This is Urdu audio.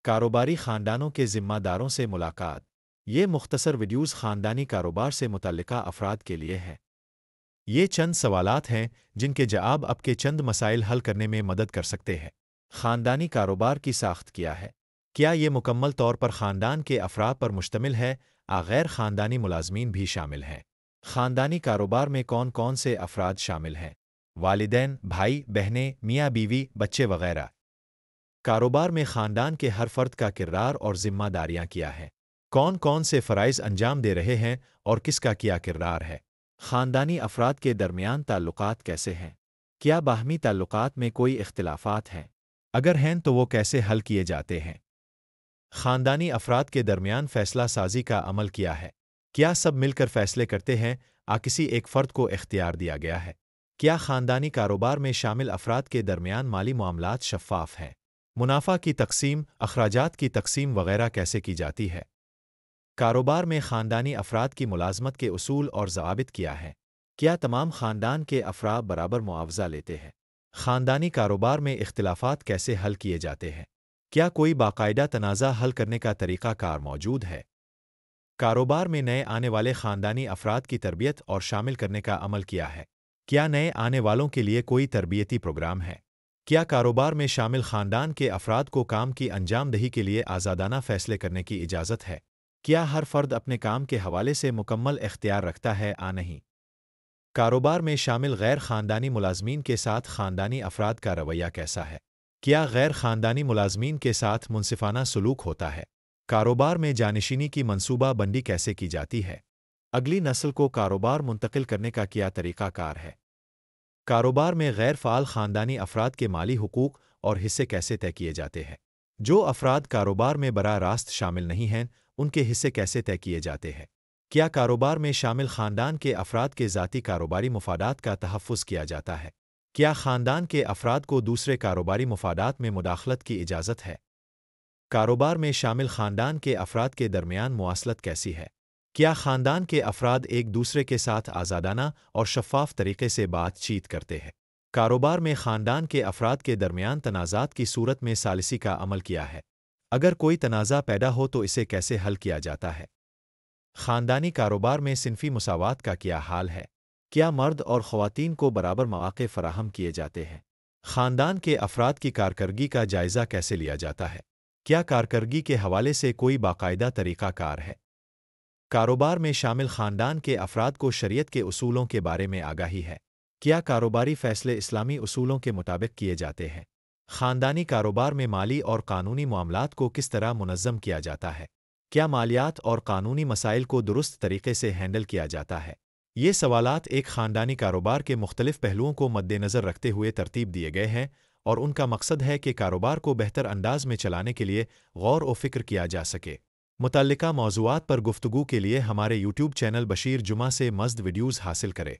کاروباری خاندانوں کے ذمہ داروں سے ملاقات۔ یہ مختصر ویڈیوز خاندانی کاروبار سے متعلقہ افراد کے لیے ہیں۔ یہ چند سوالات ہیں جن کے جواب آپ کے چند مسائل حل کرنے میں مدد کر سکتے ہیں۔ خاندانی کاروبار کی ساخت کیا ہے؟ کیا یہ مکمل طور پر خاندان کے افراد پر مشتمل ہے؟ غیر خاندانی ملازمین بھی شامل ہیں۔ خاندانی کاروبار میں کون کون سے افراد شامل ہیں؟ والدین، بھائی، بہنیں، میاں بیوی، بچے وغیرہ۔ کاروبار میں خاندان کے ہر فرد کا کردار اور ذمہ داریاں کیا ہیں؟ کون کون سے فرائض انجام دے رہے ہیں اور کس کا کیا کردار ہے؟ خاندانی افراد کے درمیان تعلقات کیسے ہیں؟ کیا باہمی تعلقات میں کوئی اختلافات ہیں؟ اگر ہیں تو وہ کیسے حل کیے جاتے ہیں؟ خاندانی افراد کے درمیان فیصلہ سازی کا عمل کیا ہے؟ کیا سب مل کر فیصلے کرتے ہیں کسی ایک فرد کو اختیار دیا گیا ہے؟ کیا خاندانی کاروبار میں شامل افراد کے درمیان مالی معاملات شفاف ہیں؟ منافع کی تقسیم، اخراجات کی تقسیم وغیرہ کیسے کی جاتی ہے؟ کاروبار میں خاندانی افراد کی ملازمت کے اصول اور ضوابط کیا ہیں؟ کیا تمام خاندان کے افراد برابر معاوضہ لیتے ہیں؟ خاندانی کاروبار میں اختلافات کیسے حل کیے جاتے ہیں؟ کیا کوئی باقاعدہ تنازع حل کرنے کا طریقہ کار موجود ہے؟ کاروبار میں نئے آنے والے خاندانی افراد کی تربیت اور شامل کرنے کا عمل کیا ہے؟ کیا نئے آنے والوں کے لیے کوئی تربیتی پروگرام ہے؟ کیا کاروبار میں شامل خاندان کے افراد کو کام کی انجام دہی کے لیے آزادانہ فیصلے کرنے کی اجازت ہے؟ کیا ہر فرد اپنے کام کے حوالے سے مکمل اختیار رکھتا ہے نہیں؟ کاروبار میں شامل غیر خاندانی ملازمین کے ساتھ خاندانی افراد کا رویہ کیسا ہے؟ کیا غیر خاندانی ملازمین کے ساتھ منصفانہ سلوک ہوتا ہے؟ کاروبار میں جانشینی کی منصوبہ بندی کیسے کی جاتی ہے؟ اگلی نسل کو کاروبار منتقل کرنے کا کیا طریقہ کار ہے؟ کاروبار میں غیر فعال خاندانی افراد کے مالی حقوق اور حصے کیسے طے کیے جاتے ہیں؟ جو افراد کاروبار میں براہ راست شامل نہیں ہیں، ان کے حصے کیسے طے کیے جاتے ہیں؟ کیا کاروبار میں شامل خاندان کے افراد کے ذاتی کاروباری مفادات کا تحفظ کیا جاتا ہے؟ کیا خاندان کے افراد کو دوسرے کاروباری مفادات میں مداخلت کی اجازت ہے؟ کاروبار میں شامل خاندان کے افراد کے درمیان مواصلت کیسی ہے؟ کیا خاندان کے افراد ایک دوسرے کے ساتھ آزادانہ اور شفاف طریقے سے بات چیت کرتے ہیں؟ کاروبار میں خاندان کے افراد کے درمیان تنازعات کی صورت میں ثالثی کا عمل کیا ہے؟ اگر کوئی تنازع پیدا ہو تو اسے کیسے حل کیا جاتا ہے؟ خاندانی کاروبار میں صنفی مساوات کا کیا حال ہے؟ کیا مرد اور خواتین کو برابر مواقع فراہم کیے جاتے ہیں؟ خاندان کے افراد کی کارکردگی کا جائزہ کیسے لیا جاتا ہے؟ کیا کارکردگی کے حوالے سے کوئی باقاعدہ طریقہ کار ہے؟ کاروبار میں شامل خاندان کے افراد کو شریعت کے اصولوں کے بارے میں آگاہی ہے؟ کیا کاروباری فیصلے اسلامی اصولوں کے مطابق کیے جاتے ہیں؟ خاندانی کاروبار میں مالی اور قانونی معاملات کو کس طرح منظم کیا جاتا ہے؟ کیا مالیات اور قانونی مسائل کو درست طریقے سے ہینڈل کیا جاتا ہے؟ یہ سوالات ایک خاندانی کاروبار کے مختلف پہلوؤں کو مد نظر رکھتے ہوئے ترتیب دیے گئے ہیں اور ان کا مقصد ہے کہ کاروبار کو بہتر انداز میں چلانے کے لیے غور و فکر کیا جا سکے۔ متعلقہ موضوعات پر گفتگو کے لیے ہمارے یوٹیوب چینل بشیر جمعہ سے مزید ویڈیوز حاصل کریں۔